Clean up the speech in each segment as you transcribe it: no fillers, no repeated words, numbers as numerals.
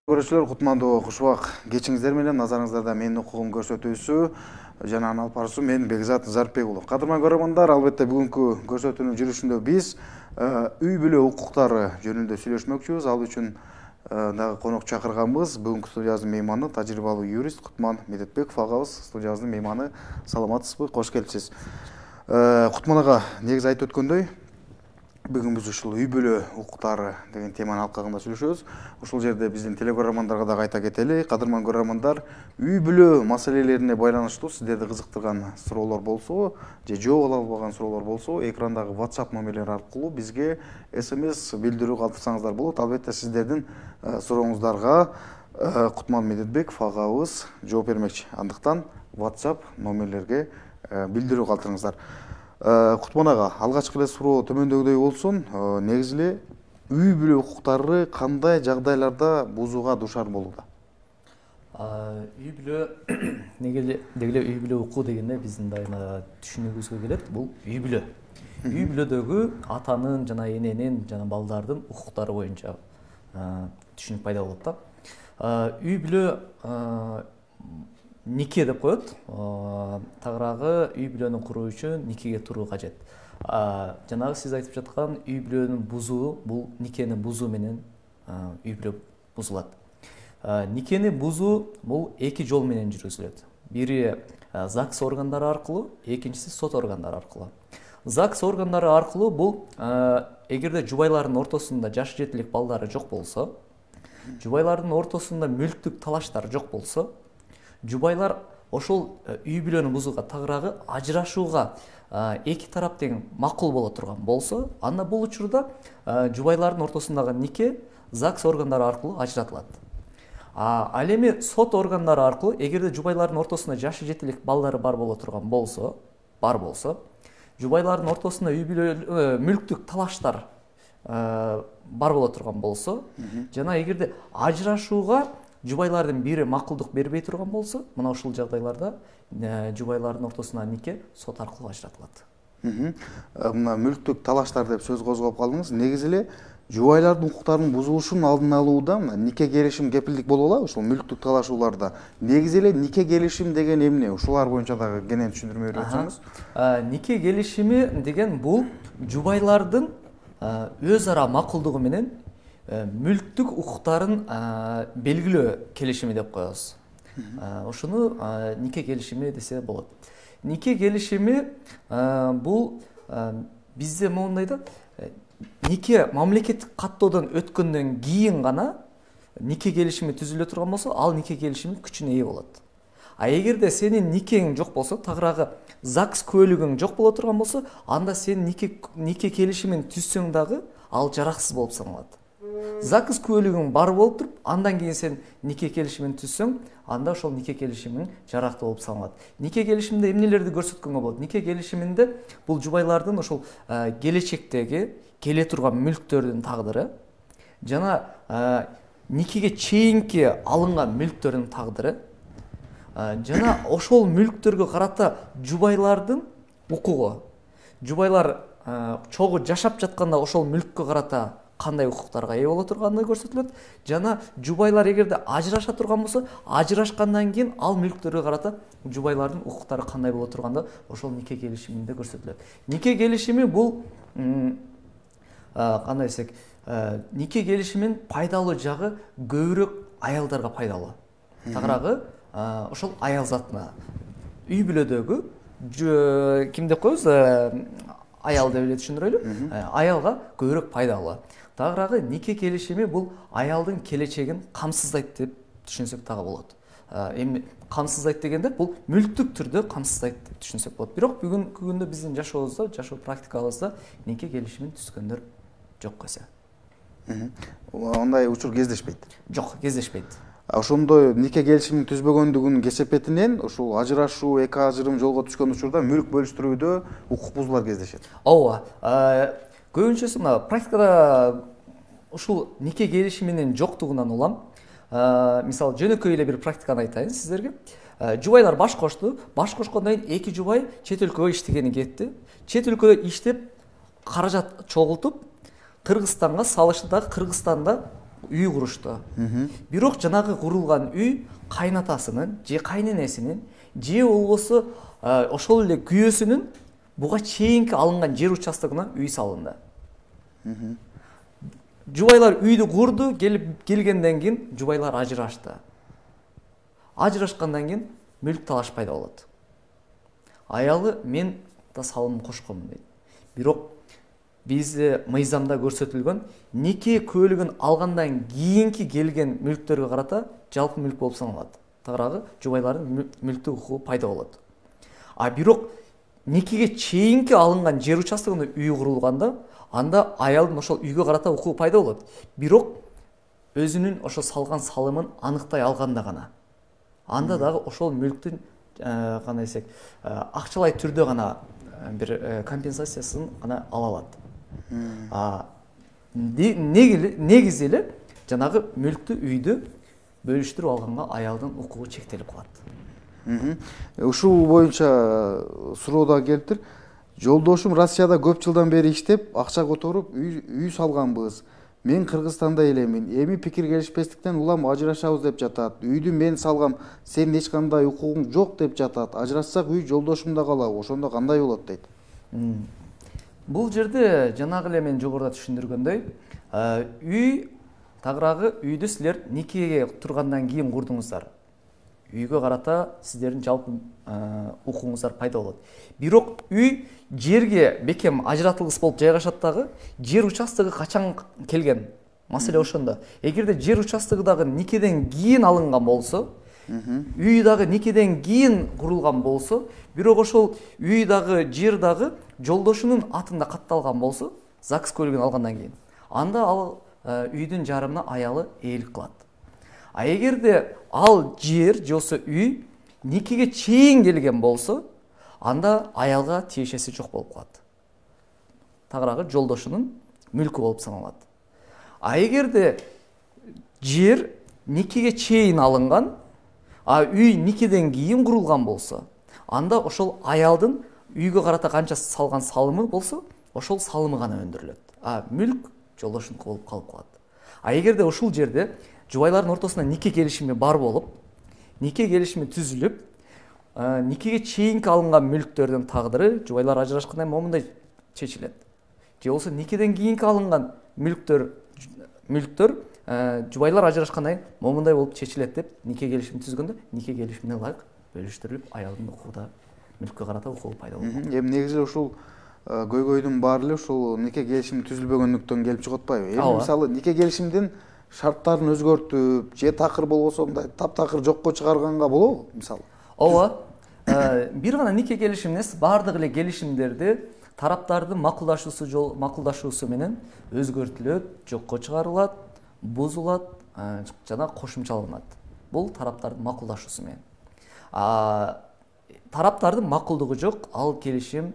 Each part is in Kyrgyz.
Көрүүчүлөр, кутмандуу кушубак кечиңиздер менен назарыңыздарда менин укугум көрсөтүүсү жана анын алып баруучусу мен Бекзат Зарипбек уулу. Кадырман көрөрмандар, албетте бүгүнкү көрсөтүүнүн жүрүшүндө биз үй бүлө укуктары жөнүндө сүйлөшмөкчүбүз. Ал үчүн дагы конок чакырганбыз. Бүгүнкү студиябыздын мейманы тажрыйбалуу юрист Кутман Медетбеков агабыз. Студиябыздын мейманы. Саламатсызбы? Кош келипсиз. Кутман ага, негизи айтып өткөндөй, бүгүн биз ушул үй бүлө укуктары деген теманын алкагында сүйлөшөбүз. Ушул жерде биздин телекөрөрмандарга дагы айта кетели. Кадырман көрөрмандар, үй бүлө маселелерине байланыштуу сиздерди кызыктырган суроолор болсо, же жооп ала албаган суроолор болсо, экрандагы WhatsApp номерлери аркылуу бизге SMS билдирүү калтырсаңыздар болот. Албетте сиздердин сурооңуздарга Кутман Медетбеков агабыз жооп бермекчи. Андыктан WhatsApp номерлерге билдирүү калтырыңыздар. Кутман ага, алгачкы эле суроо төмөндөгүдөй болсун. Негизи эле үй бүлө укуктары кандай жагдайларда бузууга дуушар болууда? Үй бүлө деги эле үй бүлө укугу дегенде биздин дайыма түшүнүгүбүзгө келет. Бул үй бүлө. Үй бүлөдөгү атанын жана эненин жана балдардын укуктары боюнча түшүнүк пайда болот да. Үй бүлө нике деп коет. Тагыраагы үй бүлөнү куруу үчүн никеге туруу кажет. Жанагы сиз айтып жаткан үй бүлөнүн бузуу, бул никени бузуу менен үй бүлө бузулат. Никени бузуу бул эки жол менен жүргүзүлөт. Бири ЗАГС органдары аркылуу, экинчиси сот органдары аркылуу. ЗАГС органдары аркылуу бул эгерде жубайлардын ортосунда жашы жетилик балдары жок болсо, жубайлардын ортосунда мүлктүк талаштар жок болсо, жубайлар ошол үй бүлөнү бузууга, тагыраагы ажырашууга эки тарап тең макул боло турган болсо, анда бул учурда жубайлардын ортосундагы нике ЗАГС органдары аркылуу ажыратылат. Ал эми сот органдары аркылуу, эгерде жубайлардын ортосунда жашы жетилик балдары бар боло турган болсо, жубайлардын ортосунда үй бүлө мүлктүк талаштар бар боло турган болсо, жана эгерде ажырашууга жубайлардын бири макулдук бербей турган болсо, мына ушул жагдайларда жубайлардын ортосундагы нике сот аркылуу ажыратылат. Мына мүлктүк талаштар деп сөз козгоп калдыңыз. Негизи эле жубайлардын укуктарынын бузулушун алдын алууда нике келишим кепилдик боло алабы ушул мүлктүк талашууларда? Негизи эле нике келишим деген эмне? Ушулар боюнча дагы кенен түшүндүрмө берип өтсөңүз. Нике келишими деген бул жубайлардын өз ара макулдугу менен мүлктүк укуктарын белгилөө келишими деп коебуз. Ушуну нике келишими десе болот. Нике келишими бул бизде моундай да, нике мамлекеттик каттоодон өткөндөн кийин гана нике келишими түзүлө турган болсо, ал нике келишими күчүнө ээ болот. Эгерде сенин никең жок болсо, тагыраагы ЗАГС куөлүгүң жок боло турган болсо, анда сен нике келишимин түзсөң дагы ал жараксыз болуп саналат. ЗАГС куөлүгүң бар болуп туруп, андан кийин сен нике келишимин түзсөң, анда ошол нике келишимиң жарактуу болуп саналат. Нике келишиминде эмнелерди көрсөткөнгө болот? Нике келишиминде бул жубайлардын ошол келечектеги келе турган мүлктөрдүн тагдыры жана никеге чейинки алынган мүлктөрдүн тагдыры жана ошол мүлктөргө карата жубайлардын укугу. Жубайлар чогуу жашап жатканда ошол мүлккө карата кандай укуктарга ээ боло турганы көрсөтүлөт. Жана жубайлар эгерде ажыраша турган болсо, ажырашкандан кийин ал мүлктөргө карата жубайлардын укуктары кандай боло турганды ошол нике келишиминде көрсөтүлөт. Нике келишими бул кандай десек, нике келишимин пайдалуу жагы көбүрөөк аялдарга пайдалуу. Тагыраагы ошол аял затына, үй бүлөдөгү ким деп коебуз, аял деп эле түшүндүрөлү, аялга көбүрөөк пайдалуу. Тагыраагы нике келишими бул аялдын келечегин камсыздайт деп түшүнсөк дагы болот. Эми камсыздайт дегенде бул мүлктүк түрдө камсыздайт деп түшүнсөк болот. Бирок бүгүнкү күндө биздин жашообузда, жашоо практикабызда нике келишимин түзгөндөр жок эсе. Ондай учур кездешпейт. Жок, кездешпейт. Ошондой нике келишимин түзбөгөндүгүнүн кесепетинен ушул ажырашуу, эки ажырым жолго түшкөн учурда мүлк бөлүштүрүүдө укук бузуулар кездешет. Ооба. Көбүнчөсү мына практикада ушул нике келишиминин жоктугунан улам. Мисалы жөнөкөй эле бир практиканы айтайын сиздерге. Жубайлар баш кошту. Баш кошкондон кийин эки жубай чет өлкөгө иштегени кетти. Чет өлкөдө иштеп каражат чогултуп, Кыргызстанга салышты да Кыргызстанда үй курушту. Бирок жанагы курулган үй кайнатасынын же кайненесинин же болбосо ошол эле күйөөсүнүн буга чейинки алынган жер участогуна үй салынды. Жубайлар үйдү курду, келгенден кийин жубайлар ажырашты. Ажырашкандан кийин мүлк талаш пайда болот. Аялы мен да салым кошком дейт. Бирок бизде мыйзамда көрсөтүлгөн неке көлүгүн алгандан кийинки келген мүлктөргө карата жалпы мүлк болуп саналат. Тагыраагы жубайлардын мүлктүк укугу пайда болот. Бирок некеге чейинки алынган жер участогунда үй курулганда анда аялдын ошол үйгө карата укугу пайда болот. Бирок өзүнүн ошо салган салымын аныктай алганда гана анда дагы ошол мүлктүн кандай десек акчалай түрдө гана бир компенсациясын гана ала алат. Негизи эле жанагы мүлктү үйдү бөлүштүрүп алганга аялдын укугу чектелип калат. Ушул боюнча суроо да келиптир. Жолдошум Россияда көп жылдан бери иштеп, акча которуп, үй салганбыз. Мен Кыргызстанда элемин. Эми пикир келишпестиктен улам ажырашабыз деп жатат. Үйдү мен салгам, сенин эч кандай укугуң жок деп жатат. Ажырашсак үй жолдошумда калабы, ошондо кандай болот дейт. Бул жерде жанагы эле мен жогоруда түшүндүргөндөй, үй тагыраагы үйдү силер никеге тургандан кийин курдуңуздар. Үйгө карата сиздердин жалпы укугуңуздар пайда болот. Бирок үй жерге бекем ажыратылгыс болуп жайгашат дагы, жер участогу качан келген? Маселе ошондо. Эгерде жер участогу дагы никеден кийин алынган болсо, үй дагы никеден кийин курулган болсо, бирок ошол үй дагы жер дагы жолдошунун атында катталган болсо, ЗАГС көлүгүн алгандан кийин, анда ал үйдүн жарымына аялы ээлик кылат. Эгерде ал жер жосо үй никеге чейин келген болсо, анда аялга тиешеси жок болуп калат. Тагыраагы жолдошунун мүлкү болуп саналат. Эгерде жер никеге чейин алынган, үй никеден кийин курулган болсо, анда ошол аялдын үйгө карата канча салган салымы болсо, ошол салымы гана өндүрүлөт. Мүлк жолдошунуку болуп калып калат. Эгерде ушул жерде жубайлардын ортосунда нике келишими бар болуп, нике келишими түзүлүп, никеге чейинки алынган мүлктөрдүн тагдыры жубайлар ажырашкандай момундай чечилет. Же болбосо никеден кийинки алынган мүлктөр жубайлар ажырашкандай момундай болуп чечилет деп нике келишими түзгөндө, нике келишимине ылайык бөлүштүрүлүп, аялдын укугуда мүлккө карата укугу пайда болот. Эми негизи ушул көйгөйдүн баары эле ушул нике келишими түзүлбөгөндүктөн келип чыгып атпайбы? Эми мисалы нике келишимдин шарттарын өзгөртүп, же такыр болбосо мындай таптакыр жокко чыгарганга болобу мисалы? Ооба. Бир гана нике келишим эмес, бардык эле келишимдерди тараптардын макулдашуусу менен өзгөртүлөт, жокко чыгарылат, бузулат, жана кошумчаланат. Бул тараптардын макулдашуусу менен. Тараптардын макулдугу жок, ал келишим,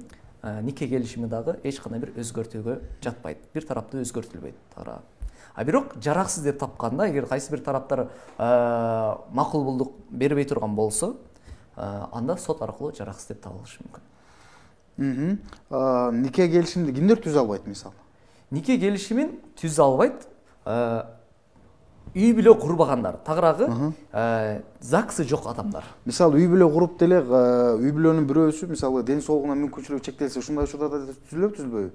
нике келишими дагы эч кандай бир өзгөртүүгө жатпайт. Бир тарапты өзгөртүлбөйт. Бирок жараксыз деп тапканда, эгер кайсы бир тараптар макулдук бербей турган болсо, анда сот аркылуу жараксыз деп табылышы мүмкүн. Нике келишимди кимдер түзө албайт мисалы? Нике келишимин түзө албайт үй бүлө курбагандар, тагыраагы ЗАГСы жок адамдар. Мисалы үй бүлө куруп деле үй бүлөнүн бирөөсү мисалы ден соолугуна мүмкүнчүлүгү чектелсе, ушундай учурда да түзүлөбү?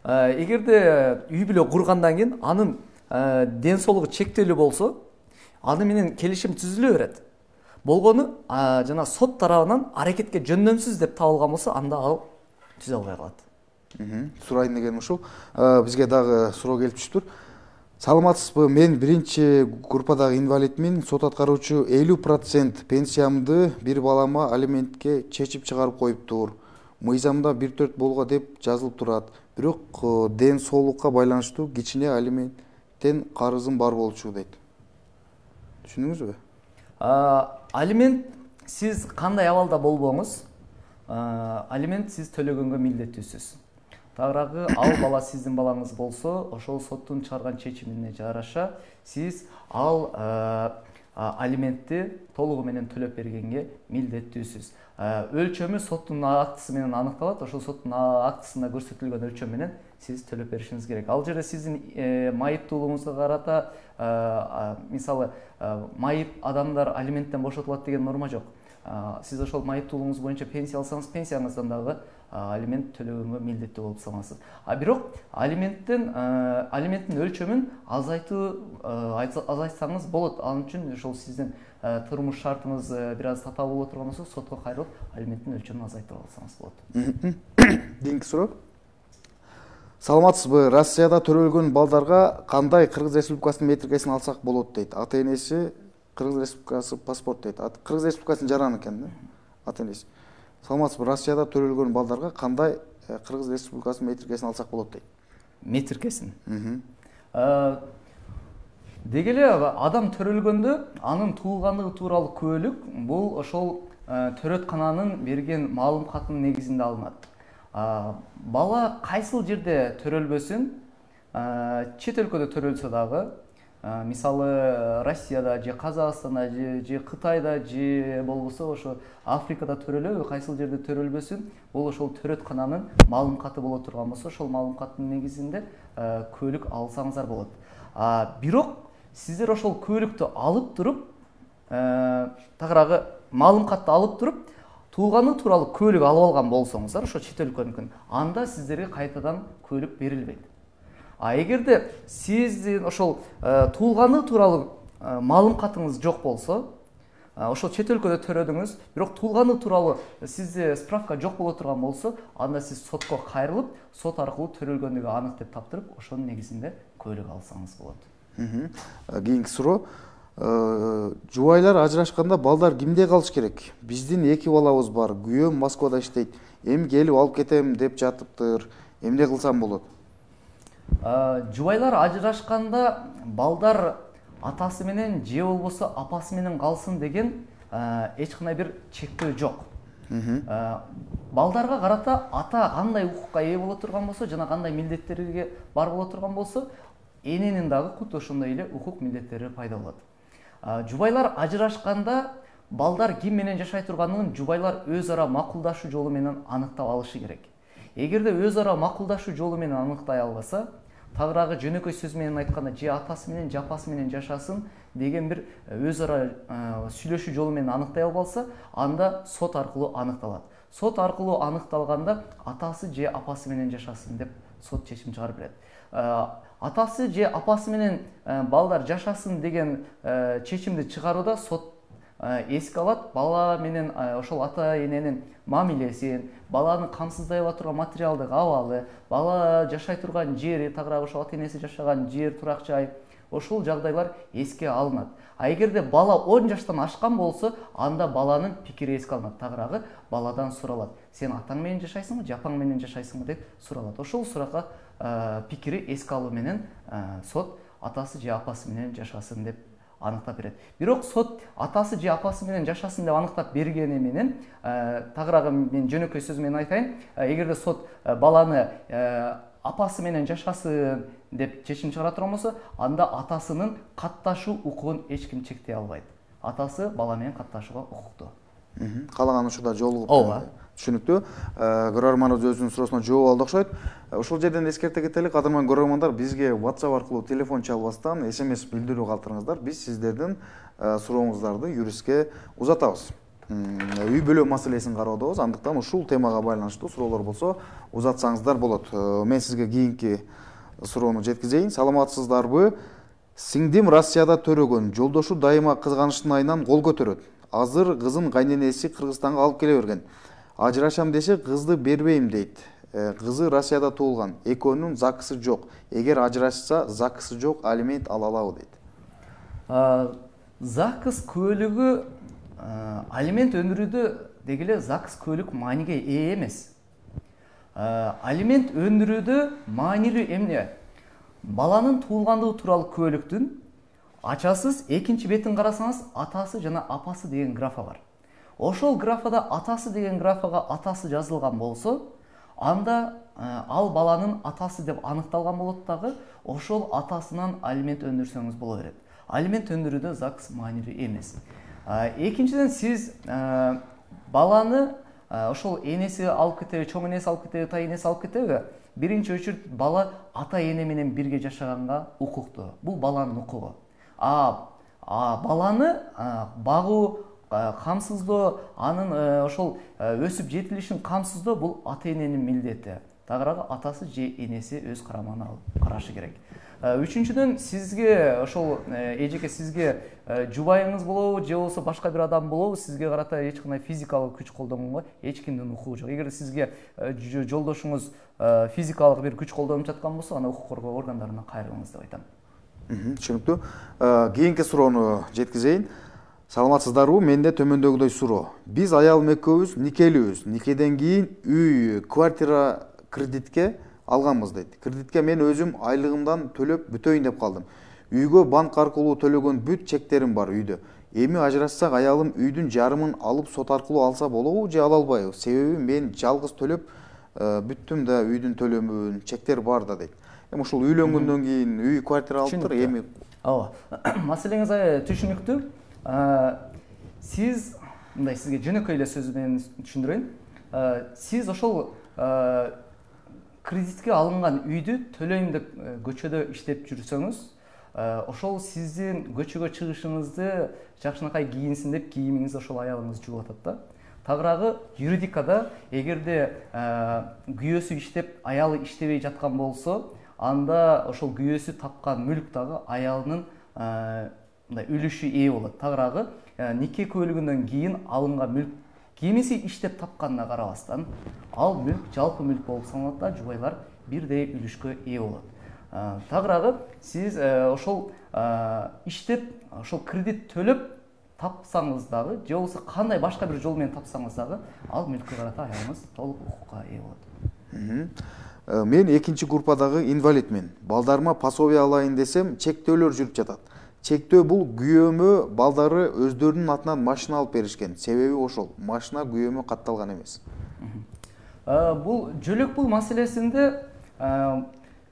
Эгерде үй бүлө кургандан кийин анын ден соолугу чектелүү болсо, аны менен келишим түзүлө берет. Болгону жана сот тарабынан аракетке жөндөмсүз деп табылган болсо, анда ал түзө албай калат. Сурайын дегеним ушул. Бизге дагы суроо келип түштүр. Саламатсызбы? Мен биринчи группадагы инвалидмин. Сот аткаруучу 50% пенсиямды бир балама алиментке чечип чыгарып коюптур. Мыйзамда 1/4 болго деп жазылып турат. Бирок ден соолукка байланыштуу кичине алименттен карызым бар болчу дейт. Түшүндүңүзбү? Алимент сиз кандай абалда болбоңуз, алимент сиз төлөгөнгө милдеттүүсүз. Тагыраагы ал бала сиздин балаңыз болсо, ошол соттун чыгарган чечимине жараша сиз ал алиментти толугу менен төлөп бергенге милдеттүүсүз. Өлчөмү соттун актысы менен аныкталат. Ошол соттун актысында көрсөтүлгөн өлчөм менен сиз төлөп беришиңиз керек. Ал жерде сиздин майыптуулугуңузга карата мисалы майып адамдар алименттен бошотулат деген норма жок. Сиз ошол майыптуулугуңуз боюнча пенсия алсаңыз, пенсияңыздан дагы алимент төлөгөнгө милдеттүү болуп саналасыз. Бирок алименттин өлчөмүн азайтсаңыз болот. Ал үчүн ошол сиздин турмуш шартыңыз бир аз татаал боло турган болсо, сотко кайрылып алименттин өлчөмүн азайтып алсаңыз болот. Кийинки суроо. Саламатсызбы? Россияда төрөлгөн балдарга кандай Кыргыз Республикасынын метрикесин алсак болот дейт. Ата энеси Кыргыз Республикасы паспорт дейт. Кыргыз Республикасынын жараны экен да. Ата энеси. Саламатсызбы? Россияда төрөлгөн балдарга кандай Кыргыз Республикасынын метрикесин алсак болот дейт. Метрикесин. Деги эле адам төрөлгөндө анын туулгандыгы тууралуу күбөлүк бул ошол төрөткананын берген маалыматынын негизинде алынат. Бала кайсыл жерде төрөлбөсүн, чет өлкөдө төрөлсө дагы, мисалы Россияда же Казакстанда же Кытайда же болбосо ошо Африкада төрөлөбү, кайсыл жерде төрөлбөсүн, бул ошол төрөткананын маалыматы боло турган болсо, ошол маалыматтын негизинде күбөлүк алсаңыздар болот. Бирок сиздер ошол күбөлүктү алып туруп, тагыраагы маалыматты алып туруп, туулганы тууралуу күбөлүк алып алган болсоңуздар, ошо чет өлкөнүкүн, анда сиздерге кайтадан күбөлүк берилбейт. Эгерде сиздин ошол туулганы тууралуу маалыматыңыз жок болсо, ошол чет өлкөдө төрөдүңүз, бирок туулганы тууралуу сизде справка жок боло турган болсо, анда сиз сотко кайрылып, сот аркылуу төрөлгөндүгү анык деп таптырып, ошонун негизинде күбөлүк алсаңыз болот. Кийинки суроо. Жубайлар ажырашканда балдар кимде калыш керек? Биздин 2 балабыз бар. Күйөөм Москвада иштейт. Эми келип алып кетем деп жатыптыр. Эмне кылсам болот? Жубайлар ажырашканда балдар атасы менен же болбосо апасы менен калсын деген эч кандай бир чектөө жок. Балдарга карата ата кандай укукка ээ боло турган болсо, жана кандай милдеттерге бар боло турган болсо, эненин дагы кут ошондой эле укук милдеттери пайда болот. Жубайлар ажырашканда балдар ким менен жашай турганын жубайлар өз ара макулдашуу жолу менен аныктап алышы керек. Эгерде өз ара макулдашуу жолу менен аныктай албаса, тагыраагы жөнөкөй сөз менен айтканда же атасы менен же апасы менен жашасын деген бир өз ара сүйлөшүү жолу менен аныктай албалса, анда сот аркылуу аныкталат. Сот аркылуу аныкталганда атасы же апасы менен жашасын деп сот чечим чыгарып берет. Атасы же апасы менен балдар жашасын деген чечимди чыгарууда сот эске алат, бала менен ошол ата эненин мамилесин, баланы камсыздай ала турган материалдык абалы, бала жашай турган жери, тагыраагы ошол ата энеси жашаган жер, турак жай, ошол жагдайлар эске алынат. Эгерде бала 10 жаштан ашкан болсо, анда баланын пикири эске алынат, тагыраагы баладан суралат. Сен атаң менен жашайсыңбы, жапаң менен жашайсыңбы деп суралат. Ошол суракка пикири эске алуу менен сот атасы же апасы менен жашасын деп аныктап берет. Бирок сот атасы же апасы менен жашасын деп аныктап бергени менен, тагыраагы мен жөнөкөй сөз менен айтайын, эгерде сот баланы апасы менен жашасын деп чечим чыгара турган болсо, анда атасынын катташуу укугун эч ким чектей албайт. Атасы бала менен катташууга укуктуу. Каалаган учурда жолугуп. Түшүнүктүү. Көрөрманыбыз өзүнүн суроосуна жооп алды окшойт. Ошол жерден эскерте кетели, кадырман көрөрмандар, бизге WhatsApp аркылуу телефон чалбастан SMS билдирүү калтырыңыздар. Биз сиздердин сурооңуздарды юристке узатабыз. Үй бүлө маселесин кароодобуз, андыктан ушул темага байланыштуу суроолор болсо узатсаңыздар болот. Мен сизге кийинки суроону жеткизейин. Саламатсыздарбы? Сиңдим Россияда төрөгөн, жолдошу дайыма кызганычтын айынан кол көтөрөт. Азыр кызын кайненеси Кыргызстанга алып келе берген. Ажырашам десе кызды бербейм дейт. Кызы Россияда туулган. Экөөнүн закысы жок. Эгер ажырашса, закысы жок, алимент ала алабы дейт. Закыс күбөлүгү алимент өндүрүүдө деги эле закыс күбөлүк мааниге ээ эмес. Алимент өндүрүүдө маанилүү эмне? Баланын туулгандыгы тууралуу күбөлүктүн ачасыз экинчи бетин карасаңыз, атасы жана апасы деген графа бар. Ошол графада атасы деген графага атасы жазылган болсо, анда ал баланын атасы деп аныкталган болот дагы, ошол атасынан алимент өндүрсөңүз боло берет. Алимент өндүрүүдө ЗАГС маанилүү эмес. Экинчиден, сиз баланы ошол энеси алып кетеби, чоң энеси алып кетеби, тай энеси алып кетеби, биринчи очередь бала ата эне менен бирге жашаганга укуктуу. Бул баланын укугу. Баланы багуу, камсыздоо, анын ошол өсүп жетилишин камсыздоо бул ата эненин милдети. Тагыраагы атасы же энеси өз карамагына алып карашы керек. Үчүнчүдөн сизге ошол эжеке сизге жубайыңыз болобу же болбосо башка бир адам болобу сизге карата эч кандай физикалык күч колдонгонго эч кимдин укугу жок. Эгер сизге жолдошуңуз физикалык бир күч колдонуп жаткан болсо, аны укук коргоо органдарына кайрылыңыз деп айтам. Түшүнүктүү. Кийинки суроону жеткизейин. Саламатсыздарбы? Менде төмөндөгүдөй суроо. Биз аялым экөөбүз никелүүбүз. Никеден кийин үй, квартира кредитке алганбыз дейт. Кредитке мен өзүм айлыгымдан төлөп бүтөйүн деп калдым. Үйгө банк аркылуу төлөгөн бүт чектерим бар үйдө. Эми ажырассак аялым үйдүн жарымын алып сот аркылуу алса болобу же ала албайбы? Себеби мен жалгыз төлөп бүттүм да үйдүн төлөмүн, чектер бар да дейт. Эми ушул үйлөнгөндөн кийин үй, квартира алыптыр, эми маселеңиз түшүнүктүү. Сиз мындай сизге жөнөкөй эле сөз менен түшүндүрөйүн. Сиз ошол кредитке алынган үйдү төлөйм деп көчөдө иштеп жүрсөңүз, ошол сиздин көчөгө чыгышыңызды жакшынакай кийинсин деп кийимиңизди ошол аялыңыз жууп атат да. Тагыраагы юридикада эгерде күйөөсү иштеп, аялы иштебей жаткан болсо, анда ошол күйөөсү тапкан мүлк дагы аялынын мындай үлүшү ээ болот. Тагыраагы нике куөлүгүнөн кийин алынган мүлк кимиси иштеп тапканына карабастан, ал мүлк жалпы мүлк болуп саналат да, жубайлар бирдей үлүшкө ээ болот. Тагыраагы сиз ошол иштеп, ошол кредит төлөп тапсаңыз дагы, же болбосо кандай башка бир жол менен тапсаңыз дагы, ал мүлккө карата аялыңыз толук укукка ээ болот. Мен экинчи группадагы инвалидмин. Балдарыма пособие алайын десем, чектөөлөр жүрүп жатат. Чектөө бул күйөөмө балдары өздөрүнүн атынан машина алып беришкен. Себеби ошол, машина күйөөмө катталган эмес. Бул жөлөк пул маселесинде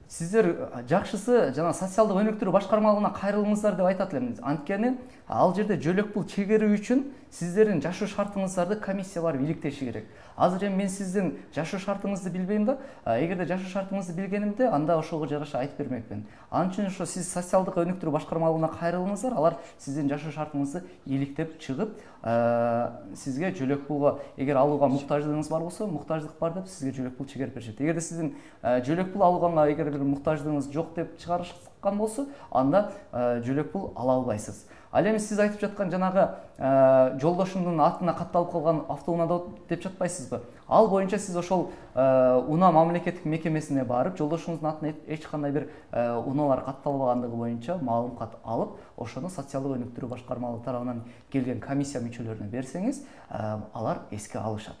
сиздер жакшысы жана социалдык өнүктүрүү башкармалыгына кайрылыңыздар деп айтат элем. Анткени ал жерде жөлөк пул чегерүү үчүн сиздердин жашоо шартыңыздарды комиссия барып иликтеши керек. Азыр эми мен сиздин жашоо шартыңызды билбейм да. Эгерде жашоо шартыңызды билгенимде, анда ошого жараша айтып бермекмин. Анын үчүн ошо сиз социалдык өнүктүрүү башкармалыгына кайрылыңыздар. Алар сиздин жашоо шартыңызды иликтеп чыгып, сизге жөлөк пулга эгер алууга муктаждыгыңыз бар болсо, муктаждык бар деп сизге жөлөк пул чыгарып беришет. Эгерде сиздин жөлөк пул алууга эгер бир муктаждыгыңыз жок деп чыгарышкан болсо, анда жөлөк пул ала албайсыз. Ал эми сиз айтып жаткан жанагы жолдошумдун атына катталып калган автоунаада деп жатпайсызбы? Ал боюнча сиз ошол унаа мамлекеттик мекемесине барып, жолдошуңуздун атына эч кандай бир унаалар катталбагандыгы боюнча маалым кат алып, ошону социалдык өнүктүрүү башкармалыгы тарабынан келген комиссия мүчөлөрүнө берсеңиз, алар эске алышат.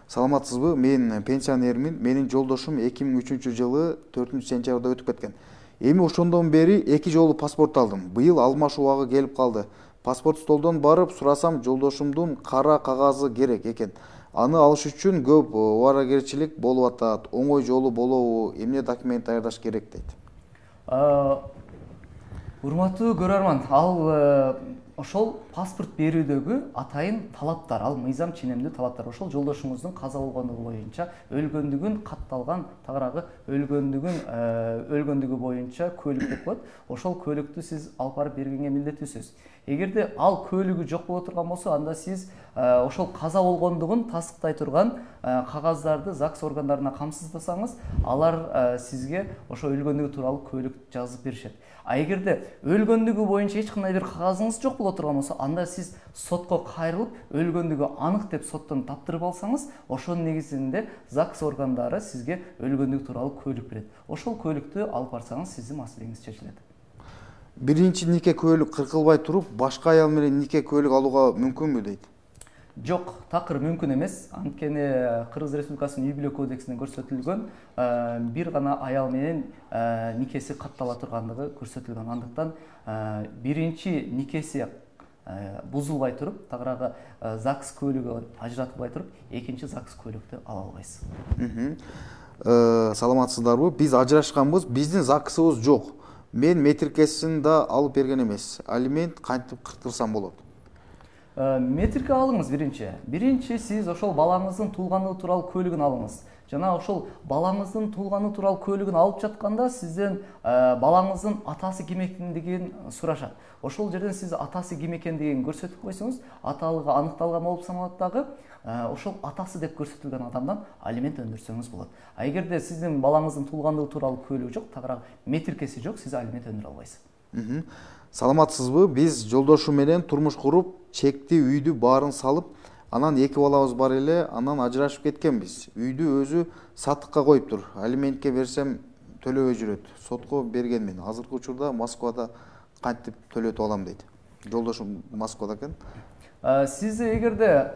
Саламатсызбы? Мен пенсионермин. Менин жолдошум 2003 жылы 4-сентябрда өтүп кеткен. Эми ошондон бери 2 жолу паспорт алдым. Быйыл алмаш убагы келип калды. Паспорт столдон барып сурасам, жолдошумдун кара кагазы керек экен. Аны алыш үчүн көп убаракерчилик болуп атат. Оңой жолу болобу? Эмне документ даярдаш керек дейт. Урматтуу көрөрман, ал ошол паспорт берүүдөгү атайын талаптар, ал мыйзам ченемдүү талаптар. Ошол жолдошуңуздун каза болгондугу боюнча, өлгөндүгүн катталган, тагыраагы өлгөндүгү боюнча көлүк деп коет. Ошол көлүктү сиз алып барып бергенге милдеттүүсүз. Эгерде ал көлүгү жок боло турган болсо, анда сиз ошол каза болгондугун тастыктай турган кагаздарды ЗАГС органдарына камсыздасаңыз, алар сизге ошо өлгөндүгү тууралуу көлүк жазып беришет. А эгерде өлгөндүгү боюнча эч кандай бир кагазыңыз жок боло турган болсо, анда сиз сотко кайрылып, өлгөндүгү анык деп соттон таптырып алсаңыз, ошонун негизинде ЗАГС органдары сизге өлгөндүгү тууралуу көлүк берет. Ошол көлүктү алып барсаңыз, сиздин маселеңиз чечилет. Биринчи нике көлүк кыркылбай туруп, башка аял менен нике көлүк алууга мүмкүнбү дейт? Жок, такыр мүмкүн эмес. Анткени Кыргыз Республикасынын үй-бүлө кодексинде көрсөтүлгөн бир гана аял менен никеси каттала тургандыгы көрсөтүлгөн. Андыктан биринчи никеси бузулбай туруп, тагыраагы ЗАГС көлүгү ажыратылбай туруп, экинчи ЗАГС көлүктү ала албайсыз. Саламатсыздарбы? Биз ажырашканбыз, биздин ЗАГСыбыз жок. Мен метиркесин да алып берген эмес. Алимент кантип кыркырсам болот? Метрикке алыңыз биринчи сиз ошол балаңыздын туулганы тууралуу куәлигин алыңыз. Жана ошол балаңыздын туулганы тууралуу куәлигин алып жатканда сизден балаңыздын атасы ким экендигин сурашат. Ошол жерден сиз атасы ким экендигин көрсөтүп койсоңуз, аталыгы аныкталган болуп саналат дагы, ошол атасы деп көрсөтүлгөн адамдан алимент өндүрсөңүз болот. А эгерде сиздин балаңыздын туулгандыгы тууралуу куәлиги жок, тагыраак метрикеси жок, сиз алимент өндүрө албайсыз. Саламатсызбы? Биз жолдошу менен турмуш куруп, чекти үйдү баарын салып, анан 2 балабыз бар эле, анан ажырашып кеткенбиз. Үйдү өзү сатыкка коюптур. Алиментке берсем төлөбөй жүрөт. Сотко бергенмин. Азыркы учурда Москвада кантип төлөтүп алам дейт. Жолдошум Москвада экен. Сиз эгерде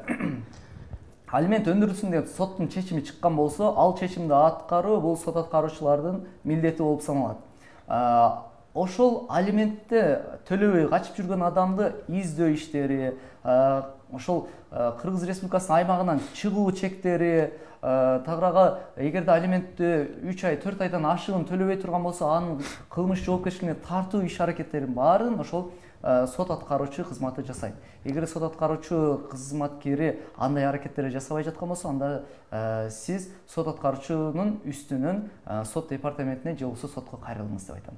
алимент өндүрүлсүн деп соттун чечими чыккан болсо, ал чечимди аткаруу бул сот аткаруучулардын милдети болуп саналат. Ошол алиментти төлөбөй качып жүргөн адамды издөө иштери, ошол Кыргыз Республикасынын аймагынан чыгуу чектери, тагыраагы эгерде алиментти 3 ай, 4 айдан ашыгын төлөбөй турган болсо, анын кылмыш жоопкерчилигине тартуу иш аракеттерин баарын ошол сот аткаруучу кызматы жасайт. Эгер сот аткаруучу кызматкери андай аракеттерди жасабай жаткан болсо, анда сиз сот аткаруучунун үстүнөн сот департаментине же болбосо сотко кайрылыңыз деп айтам.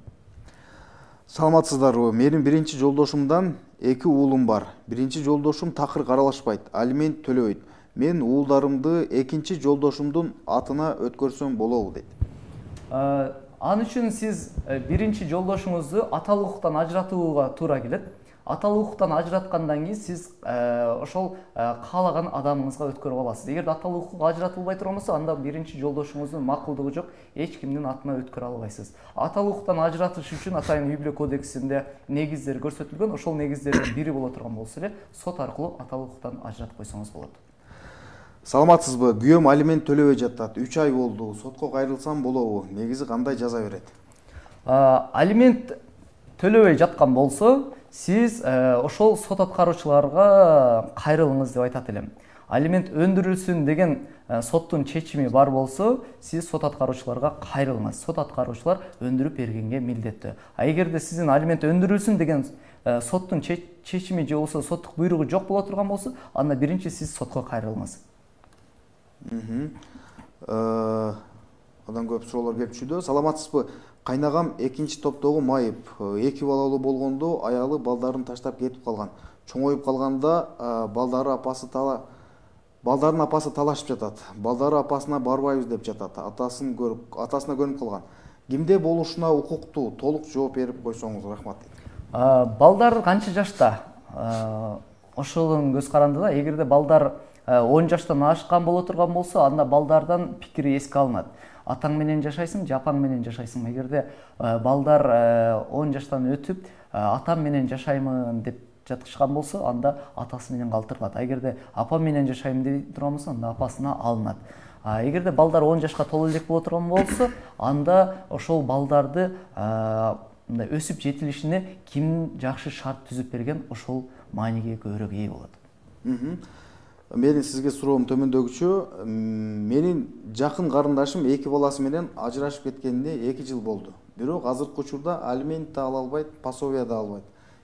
Саламатсыздарбы? Менин биринчи жолдошумдан 2 уулум бар. Биринчи жолдошум такыр каралашпайт, алимент төлөбөйт. Мен уулдарымды экинчи жолдошумдун атына өткөрсөм болобу дейт. Ал үчүн сиз биринчи жолдошуңузду аталык укуктан ажыратууга туура келет. Аталык укуктан ажыраткандан кийин сиз ошол каалаган адамыңызга өткөрүп аласыз. Эгерде аталык укук ажыратылбай турган болсо, анда биринчи жолдошуңуздун макулдугу жок, эч кимдин атына өткөрө албайсыз. Аталык укуктан ажыратыш үчүн Атайын үй бүлө кодексинде негиздер көрсөтүлгөн, ошол негиздердин бири боло турган болсо эле, сот аркылуу аталык укуктан ажыратып койсоңуз болот. Саламатсызбы? Күйөөм алимент төлөбөй жатат. 3 ай болду. Сотко кайрылсам болобу? Негизи кандай жаза берет? Алимент төлөбөй жаткан болсо, сиз ошол сот аткаруучуларга кайрылыңыз деп айтат элем. Алимент өндүрүлсүн деген соттун чечими бар болсо, сиз сот аткаруучуларга кайрылыңыз. Сот аткаруучулар өндүрүп бергенге милдеттүү. А эгерде сиздин алимент өндүрүлсүн деген соттун чечими же болбосо соттук буйругу жок боло турган болсо, анда биринчи сиз сотко кайрылыңыз. Одан көп суроолор келип түшүүдө. Саламатсызбы? Кайнагам экинчи топтогу майып. 2 балалуу болгондо аялы балдарын таштап кетип калган. Чоңоюп калганда балдарын апасы талашып жатат. Балдары апасына барбайбыз деп жатат. Атасына көнүп калган. Кимде болушуна укуктуу толук жооп берип койсоңуз рахмат. Балдар канча жашта? Ошолун көз карандыда, эгерде балдар 10 жаштан ашкан боло турган болсо, анда балдардан пикири эске алынат. Атаң менен жашайсың, жапаң менен жашайсың. Эгерде балдар 10 жаштан өтүп, атам менен жашаймын деп жатышкан болсо, анда атасы менен калтырылат. Эгерде апам менен жашайм деп турган болсо, анда апасына алынат. Эгерде балдар 10 жашка толо элек боло турган болсо, анда ошол балдарды өсүп жетилишине ким жакшы шарт түзүп берген, ошол мааниге көбүрөөк ээ болот. Менин сизге суроом төмөндөгүчө. Менин жакын карындашым 2 баласы менен ажырашып кеткенине 2 жыл болду. Бирок азыркы учурда алимент да ала албайт, пособие да албайт.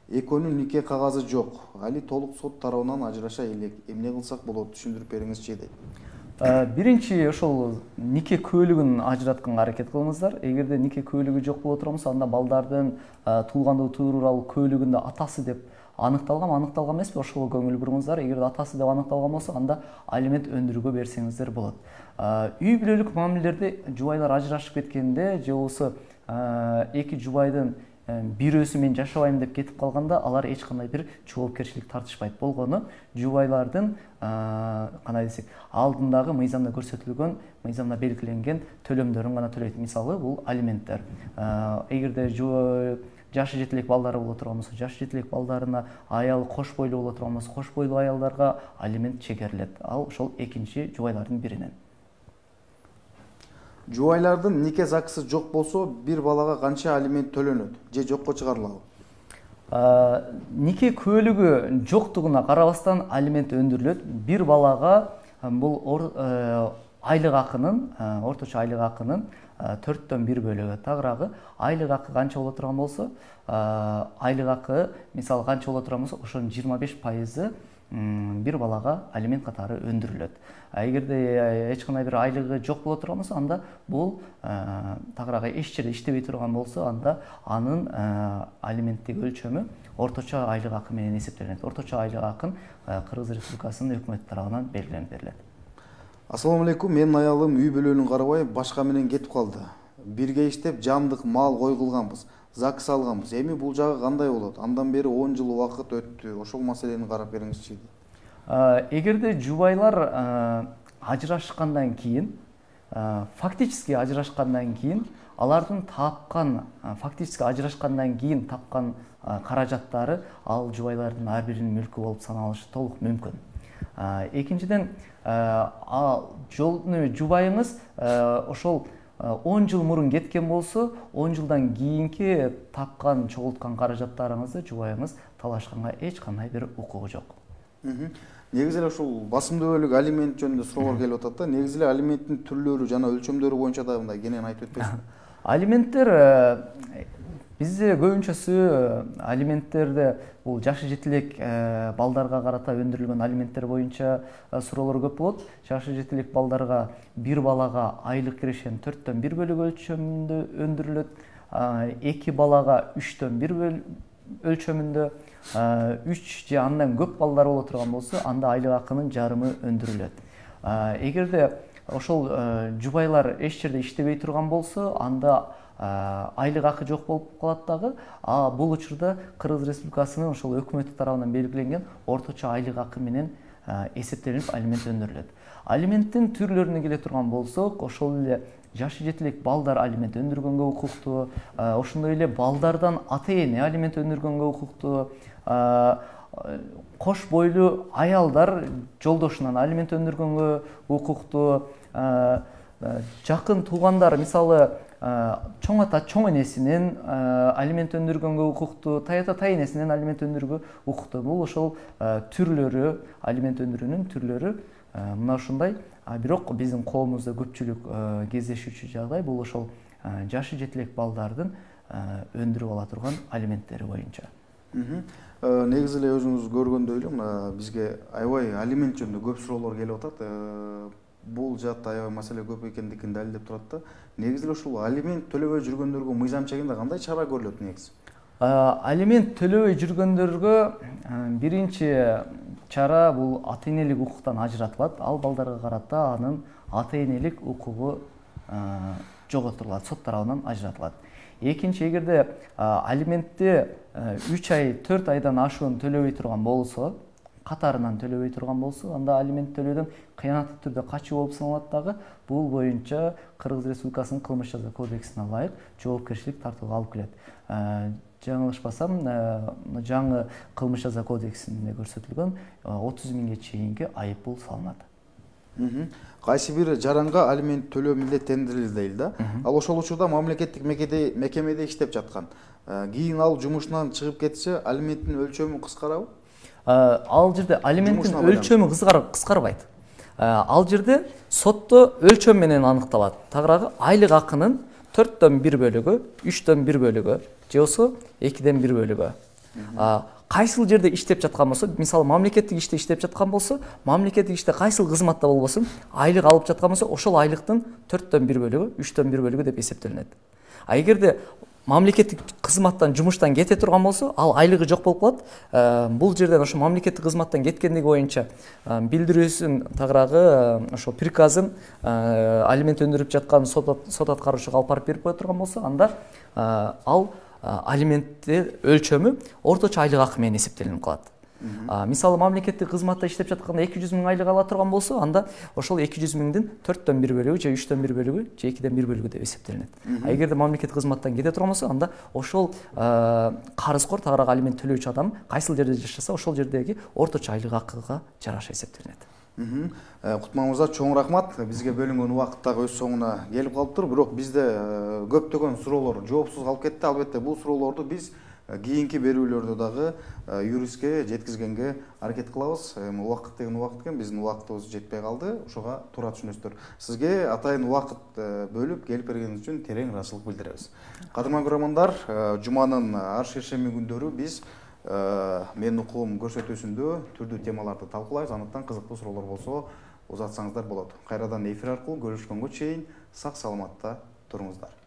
Экөөнүн нике кагазы жок. Али толук сот тарабынан ажыраша элек. Эмне кылсак болот? Түшүндүрүп бериңизчи дейт. Биринчи ошол нике куәлигин ажыратканга аракет кылыңыздар. Эгерде нике куәлиги жок боло турган болсо, анда балдардын туулгандыгы тууралуу куәлигинде атасы деп аныкталган эмеспи, ошого көңүл буруңуздар. Эгерде атасы деп аныкталган болсо, анда алимент өндүрүүгө берсеңиздер болот. Үй бүлөлүк мамилелерде жубайлар ажырашып кеткенде же болбосо 2 жубайдын бирөөсү мен жашабайм деп кетип калганда, алар эч кандай бир жоопкерчилик тартышпайт. Болгону жубайлардын кандай десек, алдындагы мыйзамда көрсөтүлгөн, мыйзамда белгиленген төлөмдөрүн гана төлөйт. Мисалы, бул алименттер. Эгерде жашы жетилек балдары боло турган болсо, жашы жетилек балдарына, аялы кош бойлуу боло турган болсо, кош бойлуу аялдарга алимент чегерилет. Ал ошол экинчи жубайлардын биринен. Жубайлардын нике закысы жок болсо, бир балага канча алимент төлөнөт же жокко чыгарылабы? Нике куәлиги жоктугуна карабастан алимент өндүрүлөт. Бир балага бул айлык акынын, орточо айлык акынын 4төн 1 бөлүгү. Тагыраагы айлык акы канча боло турган болсо, айлык акы мисалы канча боло турган болсо, ошонун 25% бир балага алимент катары өндүрүлөт. Эгерде эч кандай бир айлыгы жок боло турган болсо, анда бул тагыраагы эч жерде иштебей турган болсо, анда анын алименттик өлчөмү орточо айлык акы менен эсептелет. Орточо айлык акын Кыргыз Республикасынын өкмөтү тарабынан белгиленип берилет. Ассаламу алейкум, менин аялым үй бүлөнүн карабай башка менен кетип калды. Бирге иштеп жандык мал кой кылганбыз, ЗАГС алганбыз. Эми бул жагы кандай болот? Андан бери 10 жыл убакыт өттү. Ошол маселени карап бериңизчи. Эгерде жубайлар ажырашкандан кийин, фактически ажырашкандан кийин, алардын тапкан, фактически ажырашкандан кийин тапкан каражаттары ал жубайлардын ар биринин мүлкү болуп саналышы толук мүмкүн. Экинчиден, жубайыңыз ошол 10 жыл мурун кеткен болсо, 10 жылдан кийинки тапкан, чогулткан каражаттарыңызды жубайыңыз талашканга эч кандай бир укугу жок. Негизи эле ушул басымдуу бөлүк алимент жөнүндө суроолор келип атат да. Негизи эле алименттин түрлөрү жана өлчөмдөрү боюнча да мындай кенен айтып өтпөйсүңбү? Алименттер бизде көбүнчөсү алименттерде бул жашы жетилик балдарга карата өндүрүлгөн алименттер боюнча суроолор көп болот. Жашы жетилик балдарга бир балага айлык кирешенин 4төн 1 бөлүгү өлчөмүндө өндүрүлөт. 2 балага 3төн 1 өлчөмүндө, 3 же андан көп балдар боло турган болсо, анда айлык акынын жарымы өндүрүлөт. Эгерде ошол жубайлар эч жерде иштебей турган болсо, анда айлык акы жок болуп калат дагы. Бул учурда Кыргыз Республикасынын ошол өкмөтү тарабынан белгиленген орточо айлык акы менен эсептелип алимент өндүрүлөт. Алименттин түрлөрүнө келе турган болсок, ошол эле жашы жетилик балдар алимент өндүргөнгө укуктуу, ошондой эле балдардан ата-эне алимент өндүргөнгө укуктуу, кош бойлуу аялдар жолдошунан алимент өндүргөнгө укуктуу, жакын туугандар, мисалы чоң ата чоң энесинен алимент өндүргөнгө укуктуу, тай ата тай энесинен алимент өндүргөнгө укуктуу. Бул ошол түрлөрү, алимент өндүрүүнүн түрлөрү мына ушундай. Бирок биздин коомубузда көпчүлүк кездешүүчү жагдай бул ошол жашы жетилик балдардын өндүрүп ала турган алименттери боюнча. Негизи эле өзүңүз көргөндөй эле мына бизге аябай алимент жөнүндө көп суроолор келип атат. Бул жаатта аябай маселе көп экендигин далилдеп турат да. Негизи эле ушул алимент төлөбөй жүргөндөргө мыйзам чегинде кандай чара көрүлөт негизи? Алимент төлөбөй жүргөндөргө биринчи чара бул ата-энелик укуктан ажыратылат. Ал балдарга карата анын ата-энелик укугу жоготулат, сот тарабынан ажыратылат. Экинчи, эгерде алиментти 3 ай, 4 айдан ашуун төлөбөй турган болсо, катарынан төлөбөй турган болсо, анда алимент төлөөдөн кыянаттуу түрдө качуу болуп саналат дагы. Бул боюнча Кыргыз Республикасынын кылмыш жаза кодексине ылайык жоопкерчилик тартууга алып келет. Жаңылышпасам, жаңы кылмыш жаза кодексинде көрсөтүлгөн 30 миңге чейинки айыппул салынат. Кайсы бир жаранга алимент төлөө милдеттендирилди дейли да. Ал ошол учурда мамлекеттик мекемеде иштеп жаткан. Кийин ал жумушунан чыгып кетсе, алименттин өлчөмү кыскарабы? Ал жерде алименттин өлчөмү кыскарбайт. Ал жерде сотто өлчөм менен аныкталат. Тагыраагы айлык акынын 4төн 1 бөлүгү, 3төн 1 бөлүгү, же болбосо 2ден 1 бөлүгү. Кайсыл жерде иштеп жаткан болсо, мисалы мамлекеттик иште иштеп жаткан болсо, мамлекеттик иште кайсыл кызматта болбосун, айлык алып жаткан болсо, ошол айлыктын 4төн 1 бөлүгү, 3төн 1 бөлүгү деп эсептелинет. Эгерде мамлекеттик кызматтан, жумуштан кете турган болсо, ал айлыгы жок болуп калат. Бул жерден ошо мамлекеттик кызматтан кеткендиги боюнча билдирүүсүн, тагыраагы ошо приказын алимент өндүрүп жаткан сот аткаруучуга алып барып берип кое турган болсо, анда ал алиментти өлчөмү орточо айлык акы менен эсептелинип калат. Мисалы мамлекеттик кызматта иштеп жатканда 200 миң айлык ала турган болсо, анда ошол 200 миңдин 4төн 1 бөлүгү, же 3төн 1 бөлүгү, же 2ден 1 бөлүгү деп эсептелинет. Эгерде мамлекеттик кызматтан кете турган болсо, анда ошол карызкор, тагыраагы алимент төлөөчү адам кайсыл жерде жашаса, ошол жердеги орточо айлык акыга жараша эсептелинет. Кутман мырза, чоң рахмат. Бизге бөлүнгөн убакыт дагы өз соңуна келип калыптыр. Бирок бизде көптөгөн суроолор жоопсуз калып кетти. Албетте бул суроолорду биз кийинки берүүлөрдө дагы юристке жеткизгенге аракет кылабыз. Эми убакыт деген убакыт экен, биздин убактыбыз жетпей калды. Ошого туура түшүнөсүздөр. Сизге атайын убакыт бөлүп келип бергениңиз үчүн терең ыраазычылык билдиребиз. Кадырман көрөрмандар, жуманын ар шейшемби күндөрү биз менин укугум көрсөтүүсүндө түрдүү темаларды талкуулайбыз. Андыктан кызыктуу суроолор болсо узатсаңыздар болот. Кайрадан эфир аркылуу көрүшкөнгө чейин сак саламатта туруңуздар.